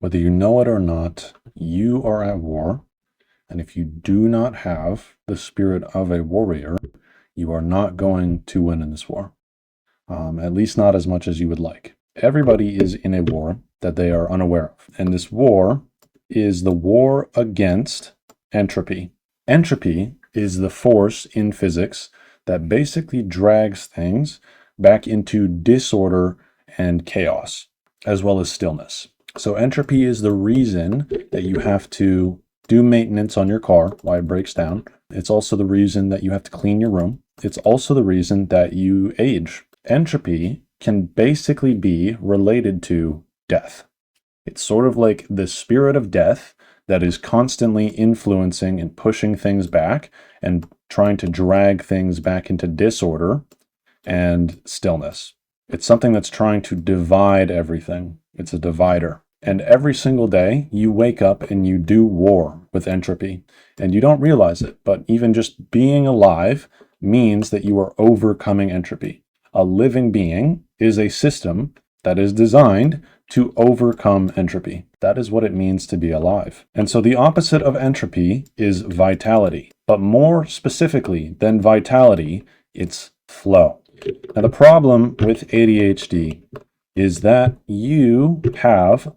Whether you know it or not, you are at war. And if you do not have the spirit of a warrior, you are not going to win in this war. At least not as much as you would like. Everybody is in a war that they are unaware of. And this war is the war against entropy. Entropy is the force in physics that basically drags things back into disorder and chaos, as well as stillness. So entropy is the reason that you have to do maintenance on your car while it breaks down. It's also the reason that you have to clean your room. It's also the reason that you age. Entropy can basically be related to death. It's sort of like the spirit of death that is constantly influencing and pushing things back and trying to drag things back into disorder and stillness. It's something that's trying to divide everything. It's a divider. And every single day you wake up and you do war with entropy, and you don't realize it, but even just being alive means that you are overcoming entropy. A living being is a system that is designed to overcome entropy. That is what it means to be alive. And so the opposite of entropy is vitality, but more specifically than vitality, it's flow. Now the problem with ADHD is that you have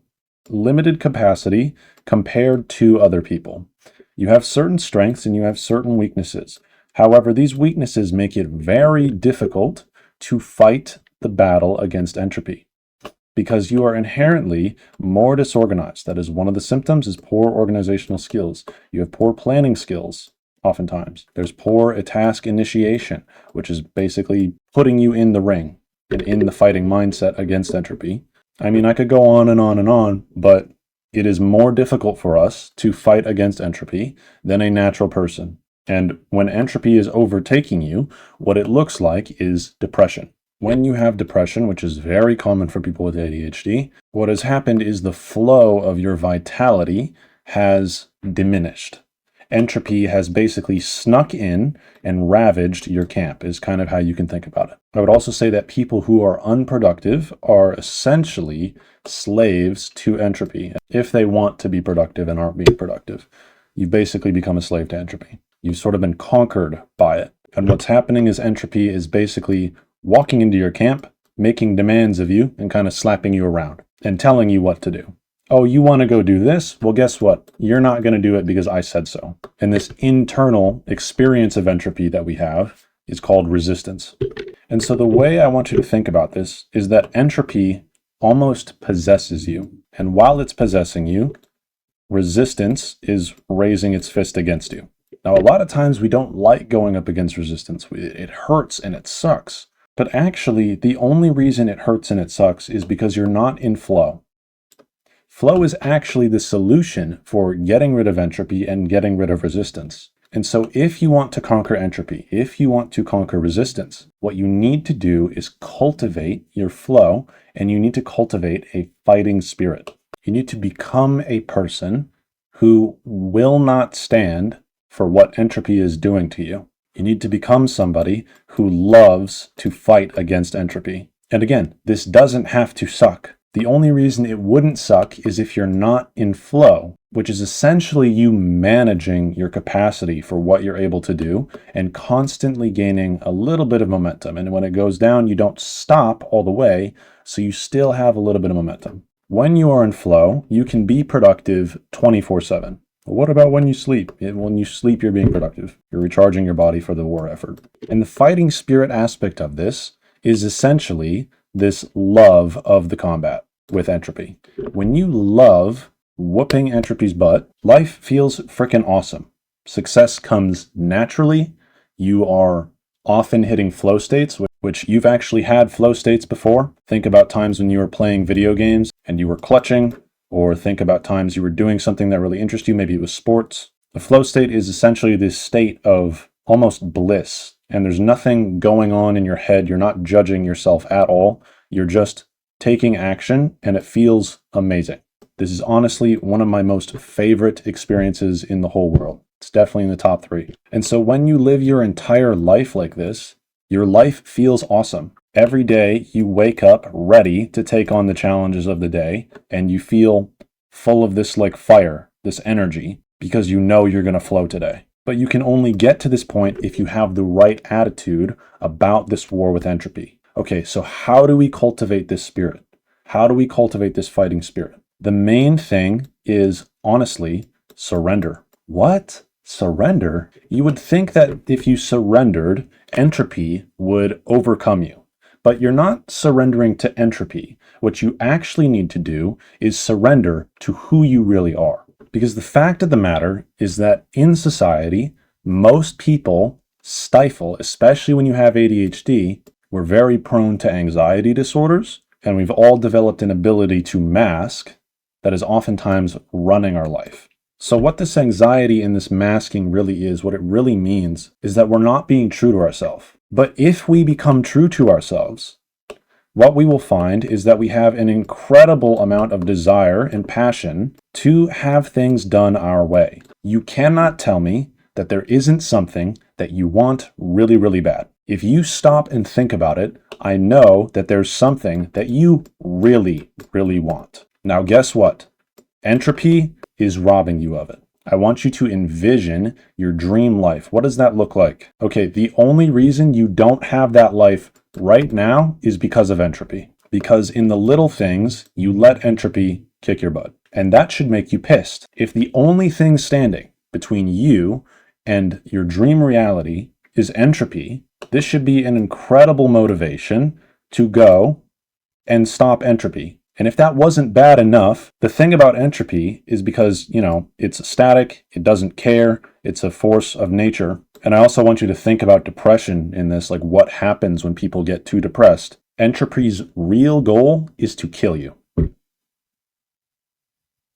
limited capacity compared to other people. You have certain strengths and you have certain weaknesses. However, these weaknesses make it very difficult to fight the battle against entropy because you are inherently more disorganized. That is one of the symptoms is poor organizational skills. You have poor planning skills oftentimes. There's poor task initiation, which is basically putting you in the ring and in the fighting mindset against entropy. I mean, I could go on and on and on, but it is more difficult for us to fight against entropy than a natural person. And when entropy is overtaking you, what it looks like is depression. When you have depression, which is very common for people with ADHD, what has happened is the flow of your vitality has diminished. Entropy has basically snuck in and ravaged your camp is kind of how you can think about it. I would also say that people who are unproductive are essentially slaves to entropy. If they want to be productive and aren't being productive, you've basically become a slave to entropy. You've sort of been conquered by it. And what's happening is entropy is basically walking into your camp, making demands of you and kind of slapping you around and telling you what to do. Oh, you want to go do this? Well, guess what? You're not going to do it because I said so. And this internal experience of entropy that we have is called resistance. And so the way I want you to think about this is that entropy almost possesses you. And while it's possessing you, resistance is raising its fist against you. Now, a lot of times we don't like going up against resistance. It hurts and it sucks. But actually, the only reason it hurts and it sucks is because you're not in flow. Flow is actually the solution for getting rid of entropy and getting rid of resistance. And so if you want to conquer entropy, if you want to conquer resistance, what you need to do is cultivate your flow, and you need to cultivate a fighting spirit. You need to become a person who will not stand for what entropy is doing to you. You need to become somebody who loves to fight against entropy. And again, this doesn't have to suck. The only reason it wouldn't suck is if you're not in flow, which is essentially you managing your capacity for what you're able to do and constantly gaining a little bit of momentum. And when it goes down, you don't stop all the way, so you still have a little bit of momentum. When you are in flow, you can be productive 24/7. But what about when you sleep? When you sleep, you're being productive. You're recharging your body for the war effort. And the fighting spirit aspect of this is essentially this love of the combat with entropy. When you love whooping entropy's butt, life feels freaking awesome. Success comes naturally. You are often hitting flow states, which you've actually had flow states before. Think about times when you were playing video games and you were clutching, or think about times you were doing something that really interests you. Maybe it was sports. The flow state is essentially this state of almost bliss. And there's nothing going on in your head. You're not judging yourself at all. You're just taking action, and it feels amazing. This is honestly one of my most favorite experiences in the whole world. It's definitely in the top 3. And so when you live your entire life like this, your life feels awesome. Every day you wake up ready to take on the challenges of the day, and you feel full of this like fire, this energy, because you know you're going to flow today. But you can only get to this point if you have the right attitude about this war with entropy. Okay, so how do we cultivate this spirit? How do we cultivate this fighting spirit? The main thing is, honestly, surrender. What? Surrender? You would think that if you surrendered, entropy would overcome you. But you're not surrendering to entropy. What you actually need to do is surrender to who you really are. Because the fact of the matter is that in society, most people stifle, especially when you have ADHD, we're very prone to anxiety disorders, and we've all developed an ability to mask that is oftentimes running our life. So what this anxiety and this masking really is, what it really means, is that we're not being true to ourselves. But if we become true to ourselves, what we will find is that we have an incredible amount of desire and passion to have things done our way. You cannot tell me that there isn't something that you want really, really bad. If you stop and think about it, I know that there's something that you really, really want. Now, guess what? Entropy is robbing you of it. I want you to envision your dream life. What does that look like? Okay, the only reason you don't have that life right now is because of entropy. Because in the little things, you let entropy kick your butt. And that should make you pissed. If the only thing standing between you and your dream reality is entropy, this should be an incredible motivation to go and stop entropy. And if that wasn't bad enough, the thing about entropy is because, it's static, it doesn't care, it's a force of nature. And I also want you to think about depression in this, like what happens when people get too depressed. Entropy's real goal is to kill you.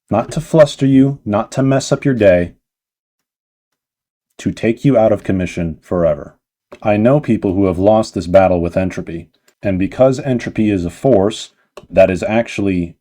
Not to fluster you, not to mess up your day, to take you out of commission forever. I know people who have lost this battle with entropy. And because entropy is a force that is actually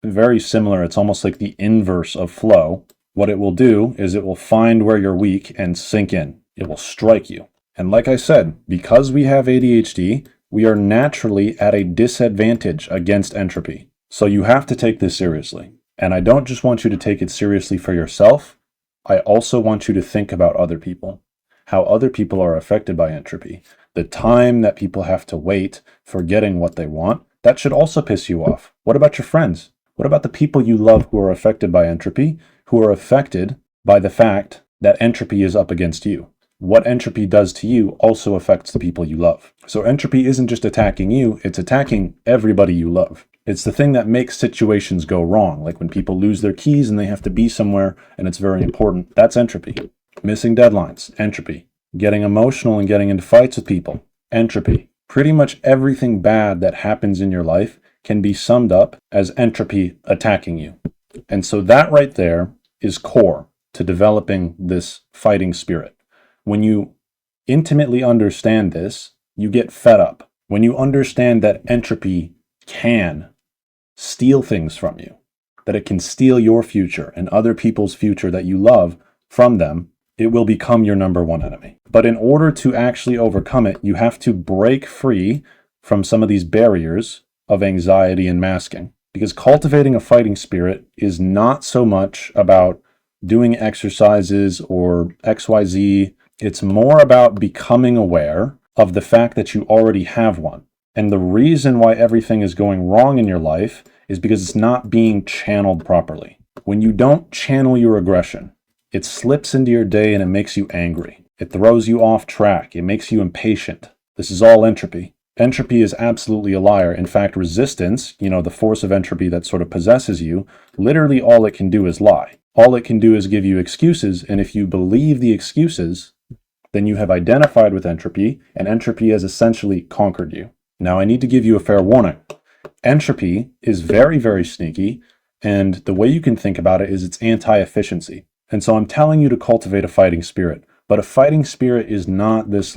very similar, it's almost like the inverse of flow, what it will do is it will find where you're weak and sink in. It will strike you. And like I said, because we have ADHD, we are naturally at a disadvantage against entropy. So you have to take this seriously. And I don't just want you to take it seriously for yourself. I also want you to think about other people, how other people are affected by entropy. The time that people have to wait for getting what they want, that should also piss you off. What about your friends? What about the people you love who are affected by entropy, who are affected by the fact that entropy is up against you? What entropy does to you also affects the people you love. So entropy isn't just attacking you, it's attacking everybody you love. It's the thing that makes situations go wrong, like when people lose their keys and they have to be somewhere and it's very important. That's entropy. Missing deadlines, entropy. Getting emotional and getting into fights with people, entropy. Pretty much everything bad that happens in your life can be summed up as entropy attacking you. And so that right there is core to developing this fighting spirit. When you intimately understand this, you get fed up. When you understand that entropy can steal things from you, that it can steal your future and other people's future that you love from them, it will become your number one enemy. But in order to actually overcome it, you have to break free from some of these barriers of anxiety and masking. Because cultivating a fighting spirit is not so much about doing exercises or XYZ. It's more about becoming aware of the fact that you already have one. And the reason why everything is going wrong in your life is because it's not being channeled properly. When you don't channel your aggression, it slips into your day and it makes you angry. It throws you off track. It makes you impatient. This is all entropy. Entropy is absolutely a liar. In fact, resistance, the force of entropy that sort of possesses you, literally all it can do is lie. All it can do is give you excuses, and if you believe the excuses, then you have identified with entropy, and entropy has essentially conquered you. Now, I need to give you a fair warning. Entropy is very, very sneaky, and the way you can think about it is it's anti-efficiency. And so I'm telling you to cultivate a fighting spirit. But a fighting spirit is not this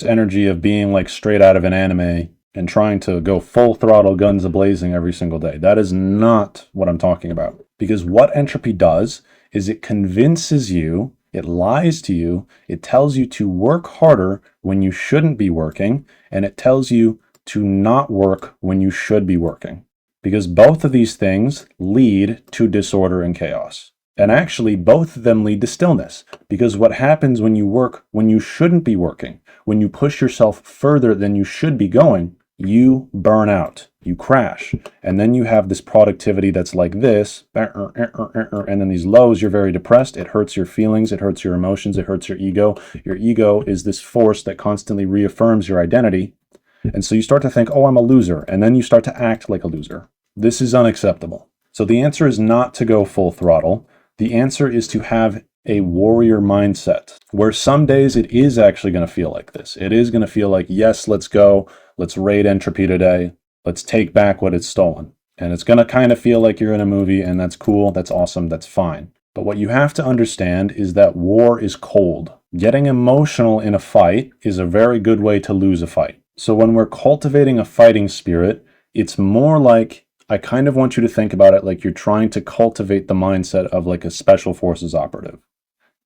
energy of being like straight out of an anime and trying to go full throttle guns a-blazing every single day. That is not what I'm talking about. Because what entropy does is it convinces you, it lies to you, it tells you to work harder when you shouldn't be working, and it tells you to not work when you should be working. because both of these things lead to disorder and chaos. And actually, both of them lead to stillness, because what happens when you work when you shouldn't be working, when you push yourself further than you should be going, you burn out, you crash, and then you have this productivity that's like this, and then these lows, you're very depressed, it hurts your feelings, it hurts your emotions, it hurts your ego. Your ego is this force that constantly reaffirms your identity, and so you start to think, oh, I'm a loser, and then you start to act like a loser. This is unacceptable. So the answer is not to go full throttle. The answer is to have a warrior mindset, where some days it is actually going to feel like this. It is going to feel like, yes, let's go. Let's raid entropy today. Let's take back what it's stolen. And it's going to kind of feel like you're in a movie, and that's cool. That's awesome. That's fine. But what you have to understand is that war is cold. Getting emotional in a fight is a very good way to lose a fight. So when we're cultivating a fighting spirit, it's more like, I kind of want you to think about it like you're trying to cultivate the mindset of like a special forces operative.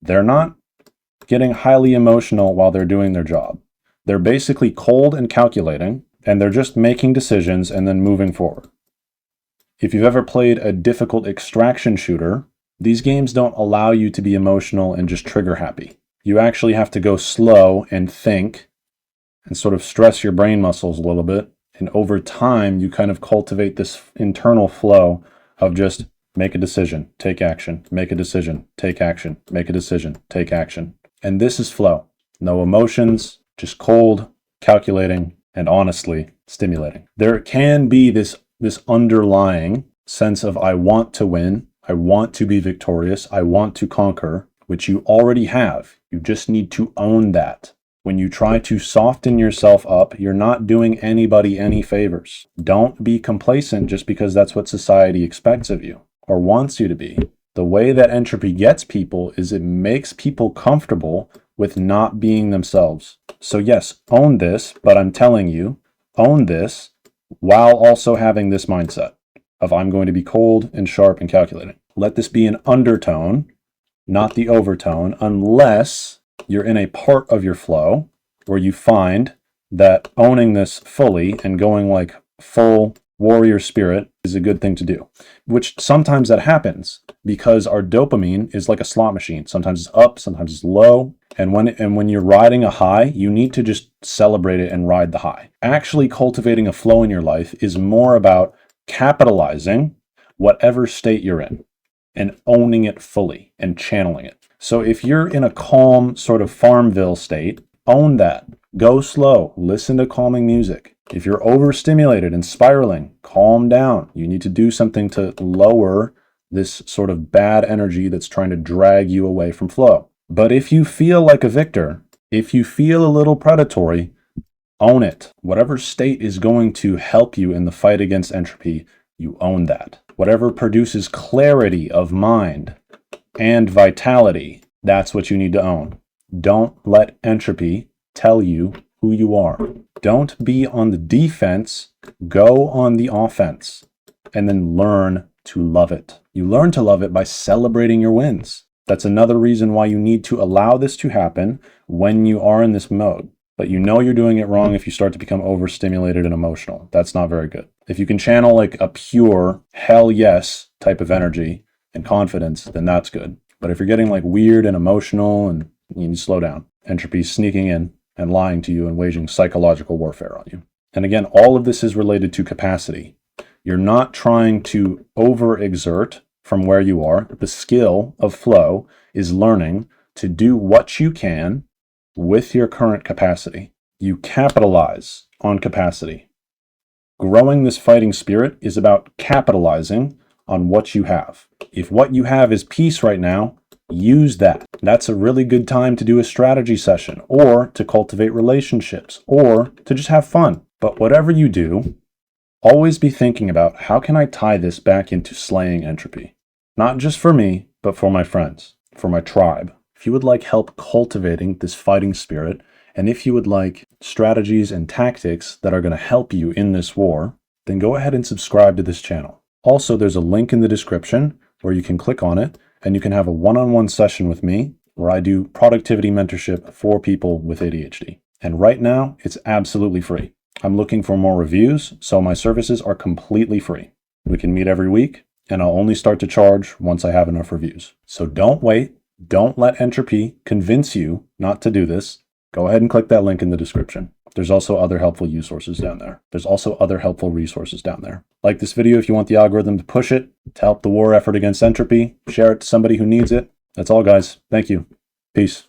They're not getting highly emotional while they're doing their job. They're basically cold and calculating, and they're just making decisions and then moving forward. If you've ever played a difficult extraction shooter, these games don't allow you to be emotional and just trigger happy. You actually have to go slow and think and sort of stress your brain muscles a little bit. And over time, you kind of cultivate this internal flow of just make a decision, take action, make a decision, take action, make a decision, take action. And this is flow. No emotions, just cold, calculating, and honestly stimulating. There can be this underlying sense of I want to win, I want to be victorious, I want to conquer, which you already have. You just need to own that. When you try to soften yourself up, you're not doing anybody any favors. Don't be complacent just because that's what society expects of you or wants you to be. The way that entropy gets people is it makes people comfortable with not being themselves. So yes, own this, but I'm telling you, own this while also having this mindset of I'm going to be cold and sharp and calculating. Let this be an undertone, not the overtone, unless you're in a part of your flow where you find that owning this fully and going like full warrior spirit is a good thing to do, which sometimes that happens because our dopamine is like a slot machine. Sometimes it's up, sometimes it's low. And when you're riding a high, you need to just celebrate it and ride the high. Actually cultivating a flow in your life is more about capitalizing whatever state you're in and owning it fully and channeling it. So if you're in a calm sort of Farmville state, own that. Go slow. Listen to calming music. If you're overstimulated and spiraling, calm down. You need to do something to lower this sort of bad energy that's trying to drag you away from flow. But if you feel like a victor, if you feel a little predatory, own it. Whatever state is going to help you in the fight against entropy, you own that. Whatever produces clarity of mind and vitality, that's what you need to own. Don't let entropy tell you who you are. Don't be on the defense, go on the offense, and then learn to love it. You learn to love it by celebrating your wins. That's another reason why you need to allow this to happen when you are in this mode. But you know you're doing it wrong if you start to become overstimulated and emotional. That's not very good. If you can channel like a pure hell yes type of energy and confidence, then that's good. But if you're getting like weird and emotional, and you need to slow down. Entropy's sneaking in and lying to you and waging psychological warfare on you. And again, all of this is related to capacity. You're not trying to overexert from where you are. The skill of flow is learning to do what you can with your current capacity. You capitalize on capacity. Growing this fighting spirit is about capitalizing on what you have. If what you have is peace right now, use that. That's a really good time to do a strategy session, or to cultivate relationships, or to just have fun. But whatever you do, always be thinking about how can I tie this back into slaying entropy? Not just for me, but for my friends, for my tribe. If you would like help cultivating this fighting spirit, and if you would like strategies and tactics that are going to help you in this war, then go ahead and subscribe to this channel. Also, there's a link in the description where you can click on it and you can have a one-on-one session with me where I do productivity mentorship for people with ADHD. And right now, it's absolutely free. I'm looking for more reviews, so my services are completely free. We can meet every week, and I'll only start to charge once I have enough reviews. So don't wait. Don't let entropy convince you not to do this. Go ahead and click that link in the description. There's also other helpful resources down there. Like this video if you want the algorithm to push it, to help the war effort against entropy. Share it to somebody who needs it. That's all, guys. Thank you. Peace.